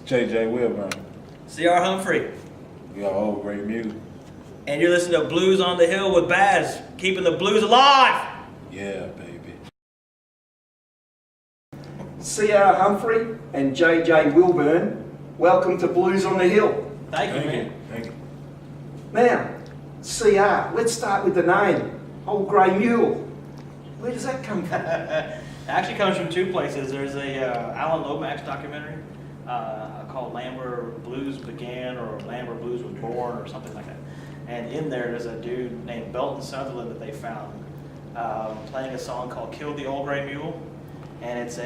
JJ Wilburn. C.R. Humphrey. We got Old Gray Mule. And you're listening to Blues on the Hill with Baz, keeping the blues alive. Yeah, baby. C.R. Humphrey and J.J. Wilburn, welcome to Blues on the Hill. Thank you, man. Thank you. Now, C.R., let's start with the name, Old Gray Mule. Where does that come from? It actually comes from two places. There's a Alan Lomax documentary called Land Where Blues Began, or Land Where Blues Was Born, or something like that. And in there's a dude named Belton Sutherland that they found playing a song called "Kill the Old Gray Mule," and it's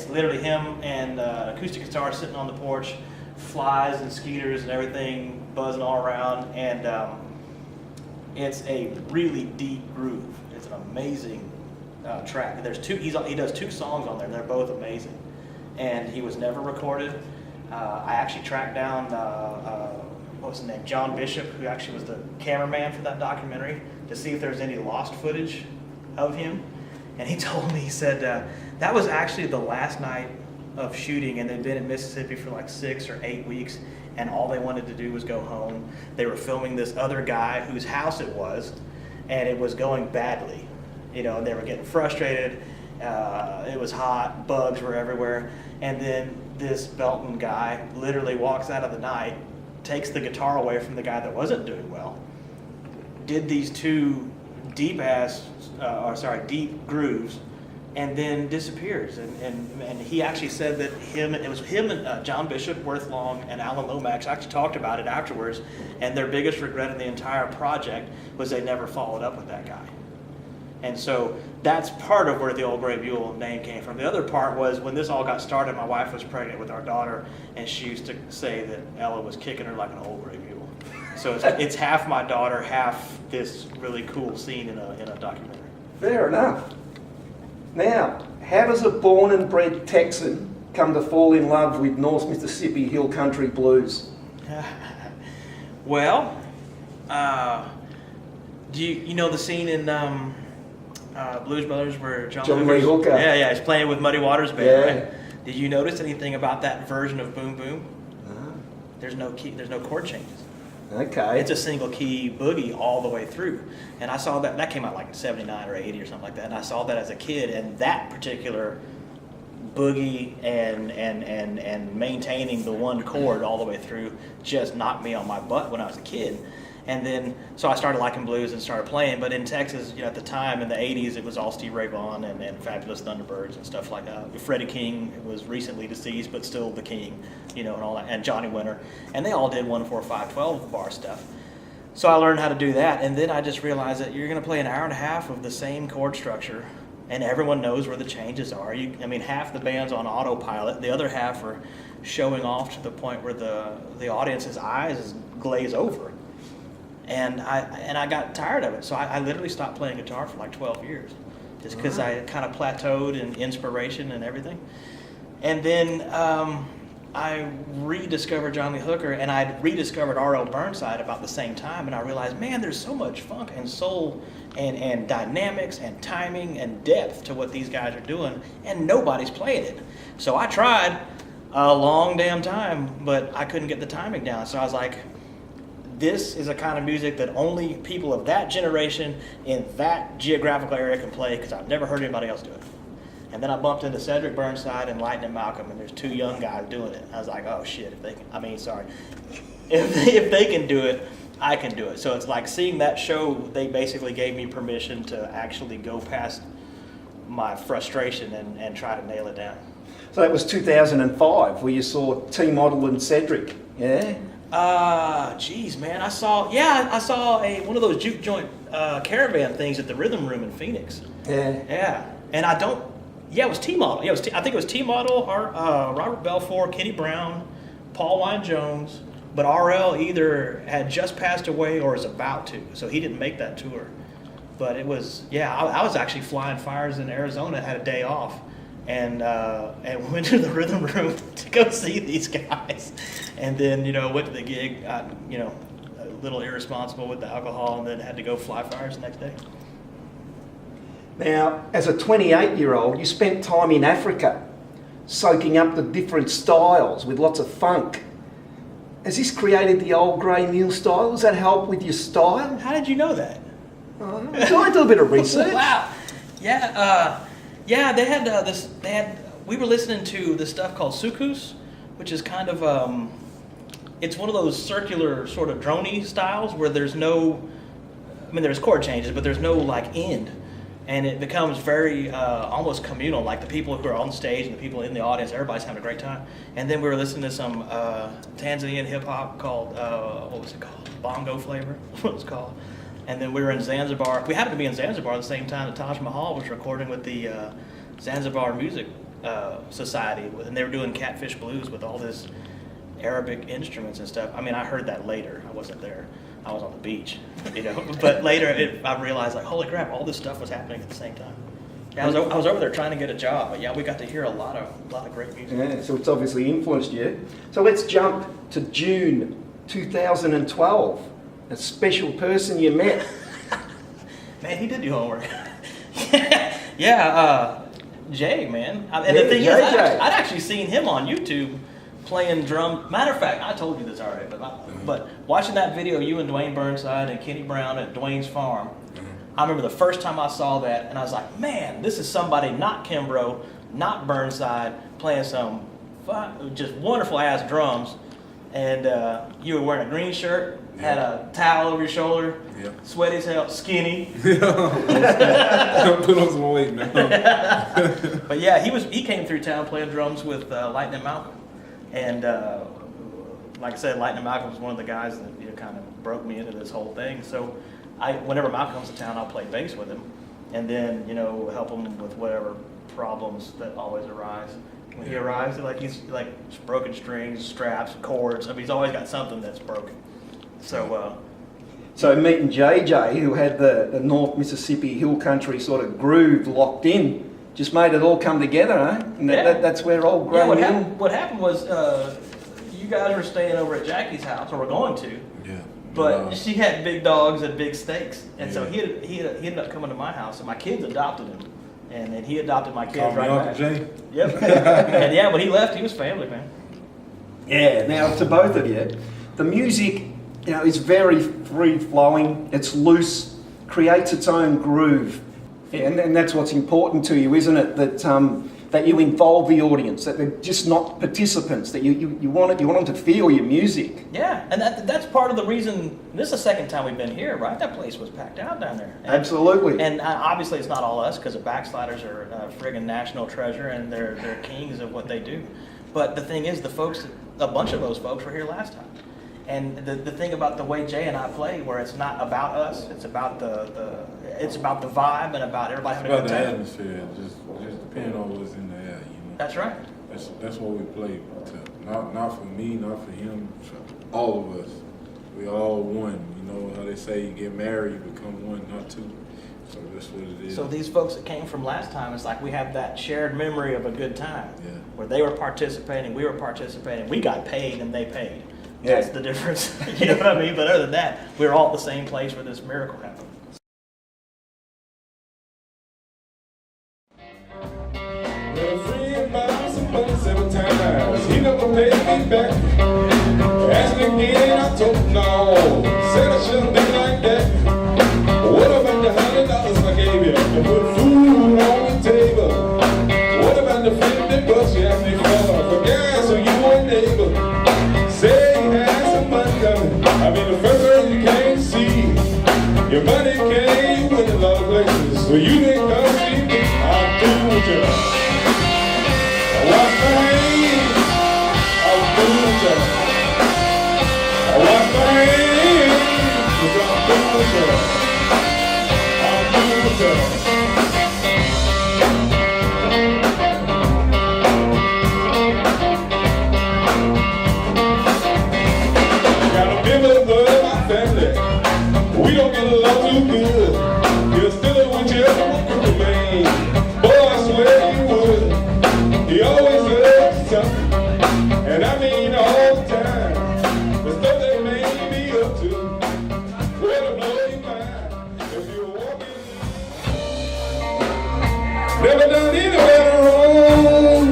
literally him and acoustic guitar sitting on the porch, flies and skeeters and everything buzzing all around, and it's a really deep groove. It's an amazing track. There's two. He does two songs on there, and they're both amazing. And he was never recorded. I actually tracked down what was his name, John Bishop, who actually was the cameraman for that documentary, to see if there's any lost footage of him. And he told me, he said that was actually the last night of shooting, and they'd been in Mississippi for like 6 or 8 weeks, and all they wanted to do was go home. They were filming this other guy whose house it was, and it was going badly. You know, they were getting frustrated. It was hot, bugs were everywhere, and then this Belton guy literally walks out of the night, takes the guitar away from the guy that wasn't doing well, did these two deep grooves, and then disappears. And he actually said that it was him and John Bishop, Worth Long, and Alan Lomax actually talked about it afterwards, and their biggest regret in the entire project was they never followed up with that guy. And so that's part of where the Old Gray Mule name came from. The other part was when this all got started, my wife was pregnant with our daughter, and she used to say that Ella was kicking her like an Old Gray Mule. So it's half my daughter, half this really cool scene in a documentary. Fair enough. Now, how does a born and bred Texan come to fall in love with North Mississippi Hill Country blues? Well, do you know the scene in Blues Brothers where John Lee Hooker? Yeah, he's playing with Muddy Waters Band, Yeah. right? Did you notice anything about that version of Boom Boom? There's no chord changes. Okay. It's a single key boogie all the way through. And I saw that came out like in 79 or 80 or something like that. And I saw that as a kid, and that particular boogie and maintaining the one chord all the way through just knocked me on my butt when I was a kid. And then, so I started liking blues and started playing. But in Texas, you know, at the time in the 80s, it was all Steve Ray Vaughan and Fabulous Thunderbirds and stuff like that. Freddie King was recently deceased, but still the king, you know, and all that. And Johnny Winter. And they all did 1, 4, 5, 12 bar stuff. So I learned how to do that. And then I just realized that you're going to play an hour and a half of the same chord structure, and everyone knows where the changes are. Half the band's on autopilot. The other half are showing off to the point where the audience's eyes glaze over. And I got tired of it, so I literally stopped playing guitar for like 12 years, just because I kind of plateaued in inspiration and everything. And then I rediscovered John Lee Hooker, and I'd rediscovered R.L. Burnside about the same time, and I realized, man, there's so much funk and soul and dynamics and timing and depth to what these guys are doing, and nobody's playing it. So I tried a long damn time, but I couldn't get the timing down. So I was like, this is a kind of music that only people of that generation in that geographical area can play, because I've never heard anybody else do it. And then I bumped into Cedric Burnside and Lightning Malcolm, and there's two young guys doing it. I was like, oh shit, if they can do it, I can do it. So it's like seeing that show, they basically gave me permission to actually go past my frustration and try to nail it down. So that was 2005, where you saw T Model and Cedric, yeah? Geez, man, I saw one of those juke joint caravan things at the Rhythm Room in Phoenix. Yeah. And it was T Model. Yeah, I think it was T Model, Robert Belfour, Kenny Brown, Paul Wine Jones, but RL either had just passed away or is about to, so he didn't make that tour. But it was, I was actually flying fires in Arizona, had a day off, and went to the Rhythm Room to go see these guys. And then, went to the gig, got, a little irresponsible with the alcohol, and then had to go fly fires the next day. Now, as a 28-year-old, you spent time in Africa. soaking up the different styles with lots of funk. Has this created the Old Gray Mule style? Does that help with your style? How did you know that? I do a bit of research. Wow. Yeah. Yeah. They had this. They had. We were listening to this stuff called sukus, which is kind of it's one of those circular sort of droney styles where there's no. I mean, there's chord changes, but there's no like end, and it becomes very almost communal. Like the people who are on stage and the people in the audience, everybody's having a great time. And then we were listening to some Tanzanian hip hop called what was it called? Bongo Flavor. What it was called. And then we were in Zanzibar. We happened to be in Zanzibar at the same time that Taj Mahal was recording with the Zanzibar Music Society, and they were doing Catfish Blues with all this Arabic instruments and stuff. I mean, I heard that later. I wasn't there. I was on the beach, you know. But later, I realized, like, holy crap, all this stuff was happening at the same time. Yeah, I was over there trying to get a job, but yeah, we got to hear a lot of great music. Yeah, so it's obviously influenced you. So let's jump to June 2012. A special person you met. Man, he did do homework. Yeah, Jay, man. And Yeah, the thing is, JJ. I'd actually seen him on YouTube playing drum. Matter of fact, I told you this already, but watching that video, you and Dwayne Burnside and Kenny Brown at Dwayne's farm, I remember the first time I saw that, and I was like, man, this is somebody not Kimbrough, not Burnside, playing some just wonderful ass drums. And you were wearing a green shirt, had a towel over your shoulder, sweaty as hell, skinny. Put on some weight now. But yeah, he came through town playing drums with Lightning Malcolm, and like I said, Lightning Malcolm was one of the guys that kind of broke me into this whole thing. So whenever Malcolm comes to town, I'll play bass with him, and then help him with whatever problems that always arise. When he arrives, he's like broken strings, straps, chords. I mean, he's always got something that's broken. So meeting JJ, who had the North Mississippi Hill Country sort of groove locked in, just made it all come together, eh? And that's where Old Gray Mule. What happened was you guys were staying over at Jackie's house, or were going to. Yeah. But she had big dogs and big steaks, and so he ended up coming to my house, and my kids adopted him. And then he adopted my kids Call me right Uncle back. Jay. Yep. And yeah, when he left, he was family, man. Yeah, now to both of you, the music, is very free-flowing, it's loose, creates its own groove. And that's what's important to you, isn't it? That you involve the audience, that they're just not participants, that you want them to feel your music. Yeah, and that's part of the reason. This is the second time we've been here, right? That place was packed out down there. Absolutely. And obviously, it's not all us, because the Backsliders are a friggin' national treasure, and they're kings of what they do. But the thing is, a bunch of those folks were here last time. And the thing about the way Jay and I play, where it's not about us, it's about it's about the vibe and about everybody having a About good the time. atmosphere, just depending on what's in the air, That's right. That's what we play to. Not for me, not for him, for all of us. We all one. You know how they say you get married, you become one, not two. So that's what it is. So these folks that came from last time, it's like we have that shared memory of a good time. Yeah. Where they were participating, we were participating, we got paid and they paid. Yeah. That's the difference. You know what I mean? But other than that, we were all at the same place where this miracle happened. Several times, he never paid me back. Asked again, I told him no. Said I shouldn't be like that. What about the $100 I gave you to put food on the table? What about the $50 you asked me for gas so you weren't able? Say you had some money coming. I mean, the first person you can't see. Your money came in a lot of places, so you didn't come see me. I'll do what you like. Wash my hands, I'll do the job. I wash my hands, because I'll do the job. I'll do the job. Got a member of my family. We don't get along too good. You're still a whichever could remain. Boy, I swear you would. He always loves something, and I mean all the time. The stuff that made me up to, well, blow your mind. If you're walking, never done anywhere wrong.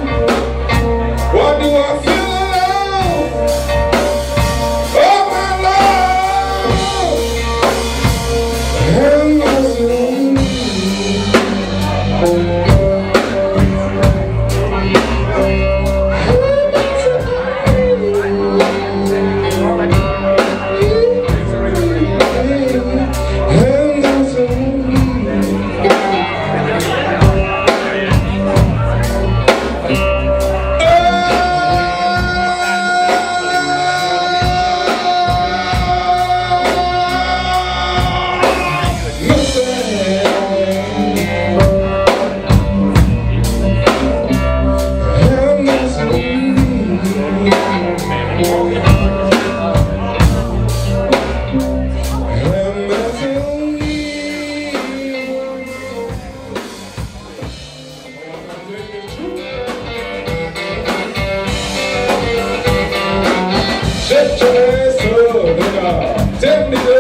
Shut your ass up, nigga. Tell me